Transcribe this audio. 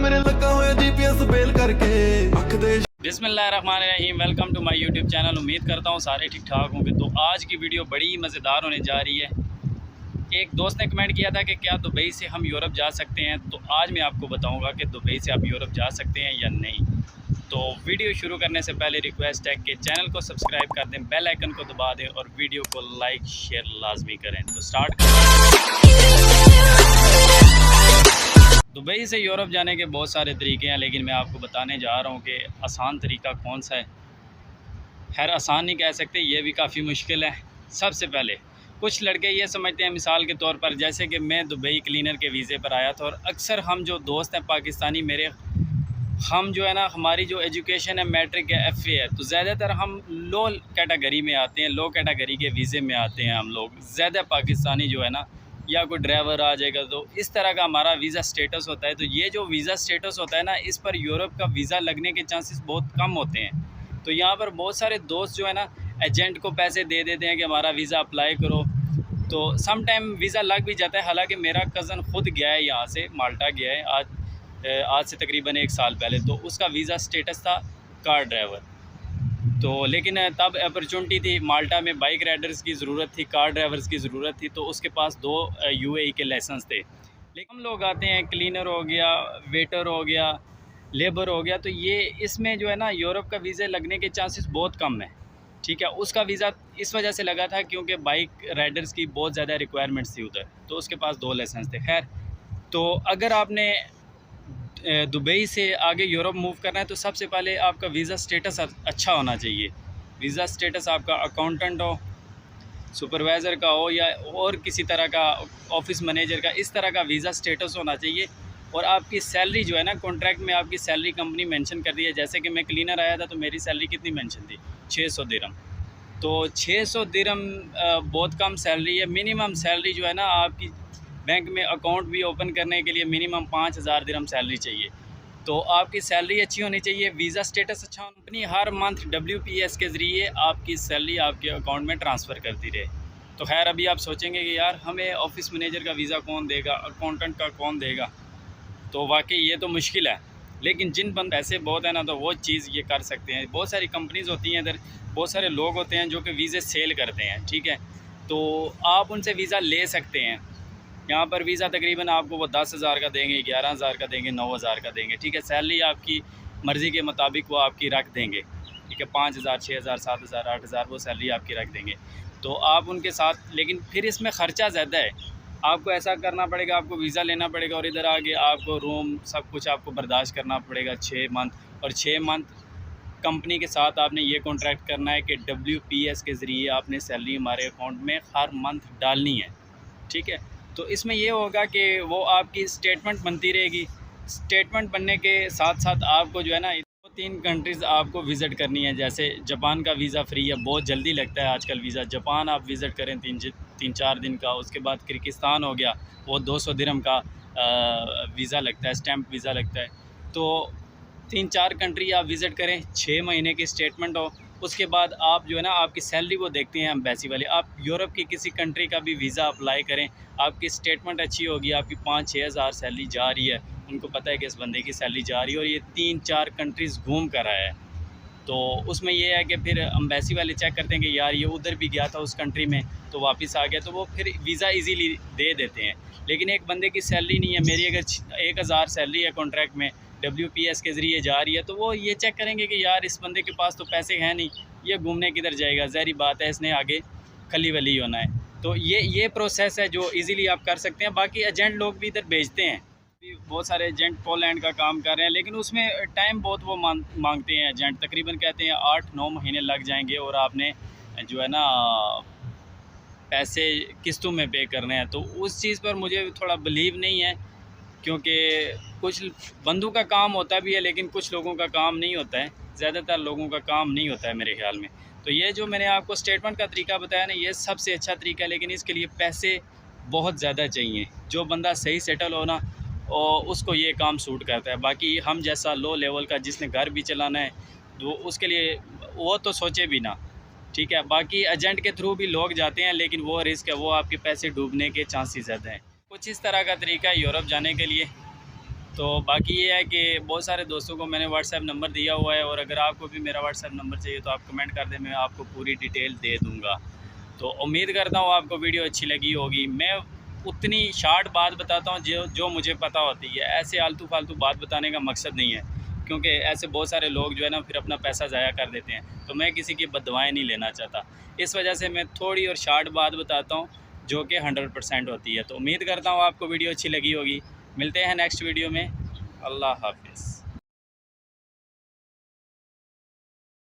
मेरे लगा होया जीपीएस बेल करके अख दे। बिस्मिल्लाहिर्रहमानिर्रहीम, welcome to my YouTube channel. उम्मीद करता हूँ सारे ठीक ठाक होंगे। तो आज की वीडियो बड़ी मज़ेदार होने जा रही है। एक दोस्त ने कमेंट किया था कि क्या दुबई से हम यूरोप जा सकते हैं, तो आज मैं आपको बताऊंगा कि दुबई से आप यूरोप जा सकते हैं या नहीं। तो वीडियो शुरू करने से पहले रिक्वेस्ट है कि चैनल को सब्सक्राइब कर दें, बेल आइकन को दबा दें और वीडियो को लाइक शेयर लाजमी करें। तो स्टार्ट करें। दुबई से यूरोप जाने के बहुत सारे तरीके हैं, लेकिन मैं आपको बताने जा रहा हूँ कि आसान तरीका कौन सा है। खैर, आसान नहीं कह सकते, ये भी काफ़ी मुश्किल है। सबसे पहले कुछ लड़के ये समझते हैं, मिसाल के तौर पर जैसे कि मैं दुबई क्लीनर के वीज़े पर आया था, और अक्सर हम जो दोस्त हैं पाकिस्तानी मेरे, हम जो है ना, हमारी जो एजुकेशन है मैट्रिक या FA है, तो ज़्यादातर हम लो कैटेगरी में आते हैं, लो कैटेगरी के वीज़े में आते हैं हम लोग। ज़्यादा पाकिस्तानी जो है ना, या कोई ड्राइवर आ जाएगा, तो इस तरह का हमारा वीज़ा स्टेटस होता है। तो ये जो वीज़ा स्टेटस होता है ना, इस पर यूरोप का वीज़ा लगने के चांसेस बहुत कम होते हैं। तो यहाँ पर बहुत सारे दोस्त जो है ना, एजेंट को पैसे दे देते हैं कि हमारा वीज़ा अप्लाई करो, तो सम टाइम वीज़ा लग भी जाता है। हालांकि मेरा कज़न खुद गया है, यहाँ से माल्टा गया है आज से तकरीबन 1 साल पहले, तो उसका वीज़ा स्टेटस था कार ड्राइवर। तो लेकिन तब अपॉर्चुनिटी थी, माल्टा में बाइक राइडर्स की ज़रूरत थी, कार ड्राइवर्स की ज़रूरत थी, तो उसके पास 2 UAE के लाइसेंस थे। लेकिन हम लोग आते हैं, क्लीनर हो गया, वेटर हो गया, लेबर हो गया, तो ये इसमें जो है ना, यूरोप का वीज़ा लगने के चांसेस बहुत कम है। ठीक है, उसका वीज़ा इस वजह से लगा था क्योंकि बाइक राइडर्स की बहुत ज़्यादा रिक्वायरमेंट्स थी उधर, तो उसके पास 2 लाइसेंस थे। खैर, तो अगर आपने दुबई से आगे यूरोप मूव करना है, तो सबसे पहले आपका वीज़ा स्टेटस अच्छा होना चाहिए। वीज़ा स्टेटस आपका अकाउंटेंट हो, सुपरवाइज़र का हो, या और किसी तरह का ऑफिस मैनेजर का, इस तरह का वीज़ा स्टेटस होना चाहिए। और आपकी सैलरी जो है ना, कॉन्ट्रैक्ट में आपकी सैलरी कंपनी मेंशन कर दी है। जैसे कि मैं क्लीनर आया था, तो मेरी सैलरी कितनी मेंशन थी? 600 दिरहम। तो 600 दिरहम बहुत कम सैलरी है। मिनिमम सैलरी जो है ना, आपकी बैंक में अकाउंट भी ओपन करने के लिए मिनिमम 5000 दिरहम सैलरी चाहिए। तो आपकी सैलरी अच्छी होनी चाहिए, वीज़ा स्टेटस अच्छा होना। कंपनी हर मंथ WPS के ज़रिए आपकी सैलरी आपके अकाउंट में ट्रांसफ़र करती रहे। तो खैर, अभी आप सोचेंगे कि यार हमें ऑफिस मैनेजर का वीज़ा कौन देगा, अकाउंटेंट का कौन देगा? तो वाकई ये तो मुश्किल है, लेकिन जिन बंद पैसे बहुत है ना, तो वो चीज़ ये कर सकते हैं। बहुत सारी कंपनीज़ होती हैं इधर, बहुत सारे लोग होते हैं जो कि वीज़े सेल करते हैं। ठीक है, तो आप उनसे वीज़ा ले सकते हैं। यहाँ पर वीज़ा तकरीबन आपको वो 10,000 का देंगे, 11,000 का देंगे, 9,000 का देंगे। ठीक है, सैलरी आपकी मर्ज़ी के मुताबिक वो आपकी रख देंगे। ठीक है, 5,000, 6,000, 7,000, 8,000 वो सैलरी आपकी रख देंगे। तो आप उनके साथ, लेकिन फिर इसमें ख़र्चा ज़्यादा है। आपको ऐसा करना पड़ेगा, आपको वीज़ा लेना पड़ेगा, और इधर आगे आपको रूम सब कुछ आपको बर्दाश्त करना पड़ेगा 6 मंथ। और 6 मंथ कंपनी के साथ आपने ये कॉन्ट्रैक्ट करना है कि WPS के ज़रिए आपने सैलरी हमारे अकाउंट में हर मंथ डालनी है। ठीक है, तो इसमें ये होगा कि वो आपकी स्टेटमेंट बनती रहेगी। स्टेटमेंट बनने के साथ साथ आपको जो है ना, 2-3 कंट्रीज़ आपको विज़िट करनी है। जैसे जापान का वीज़ा फ्री है, बहुत जल्दी लगता है आजकल वीज़ा। जापान आप विज़िट करें 3-4 दिन का। उसके बाद किर्गिस्तान हो गया, वो 200 दिरहम का वीज़ा लगता है, स्टैम्प वीज़ा लगता है। तो 3-4 कंट्री आप विज़िट करें, 6 महीने की स्टेटमेंट हो। उसके बाद आप जो है ना, आपकी सैलरी वो देखते हैं एम्बेसी वाले। आप यूरोप की किसी कंट्री का भी वीज़ा अप्लाई करें, आपकी स्टेटमेंट अच्छी होगी, आपकी 5-6 हज़ार सैलरी जा रही है, उनको पता है कि इस बंदे की सैलरी जा रही है और ये 3-4 कंट्रीज़ घूम कर आया है। तो उसमें ये है कि फिर एम्बेसी वाले चेक करते हैं कि यार ये उधर भी गया था उस कंट्री में, तो वापस आ गया, तो वो फिर वीज़ा इजीली दे देते हैं। लेकिन एक बंदे की सैलरी नहीं है, मेरी अगर 1,000 सैलरी है कॉन्ट्रैक्ट में, WPS के ज़रिए जा रही है, तो वो ये चेक करेंगे कि यार इस बंदे के पास तो पैसे हैं नहीं, ये घूमने किधर जाएगा, ज़ाहिर बात है इसने आगे खली वली होना है। तो ये प्रोसेस है जो इजीली आप कर सकते हैं। बाकी एजेंट लोग भी इधर भेजते हैं, बहुत सारे एजेंट पोलैंड का काम कर रहे हैं, लेकिन उसमें टाइम बहुत वो मांगते हैं एजेंट। तकरीबन कहते हैं 8-9 महीने लग जाएंगे, और आपने जो है ना, पैसे किस्तों में पे करने हैं। तो उस चीज़ पर मुझे थोड़ा बिलीव नहीं है, क्योंकि कुछ बंदों का काम होता भी है, लेकिन कुछ लोगों का काम नहीं होता है। ज़्यादातर लोगों का काम नहीं होता है मेरे ख़्याल में। तो ये जो मैंने आपको स्टेटमेंट का तरीका बताया ना, ये सबसे अच्छा तरीका है, लेकिन इसके लिए पैसे बहुत ज़्यादा चाहिए। जो बंदा सही सेटल हो ना, और उसको ये काम सूट करता है। बाकी हम जैसा लो लेवल का जिसने घर भी चलाना है, तो उसके लिए वो तो सोचे भी ना। ठीक है, बाकी एजेंट के थ्रू भी लोग जाते हैं, लेकिन वो रिस्क है, वो आपके पैसे डूबने के चांसेस ज़्यादा हैं। कुछ इस तरह का तरीका है यूरोप जाने के लिए। तो बाकी ये है कि बहुत सारे दोस्तों को मैंने व्हाट्सएप नंबर दिया हुआ है, और अगर आपको भी मेरा व्हाट्सएप नंबर चाहिए तो आप कमेंट कर दें, मैं आपको पूरी डिटेल दे दूँगा। तो उम्मीद करता हूँ आपको वीडियो अच्छी लगी होगी। मैं उतनी शार्ट बात बताता हूँ जो मुझे पता होती है, ऐसे आलतू फालतू बात बताने का मकसद नहीं है, क्योंकि ऐसे बहुत सारे लोग जो है ना फिर अपना पैसा ज़ाया कर देते हैं, तो मैं किसी की बददुआएं नहीं लेना चाहता। इस वजह से मैं थोड़ी और शार्ट बात बताता हूँ जो कि 100% होती है। तो उम्मीद करता हूँ आपको वीडियो अच्छी लगी होगी। मिलते हैं नेक्स्ट वीडियो में। अल्लाह हाफिज़।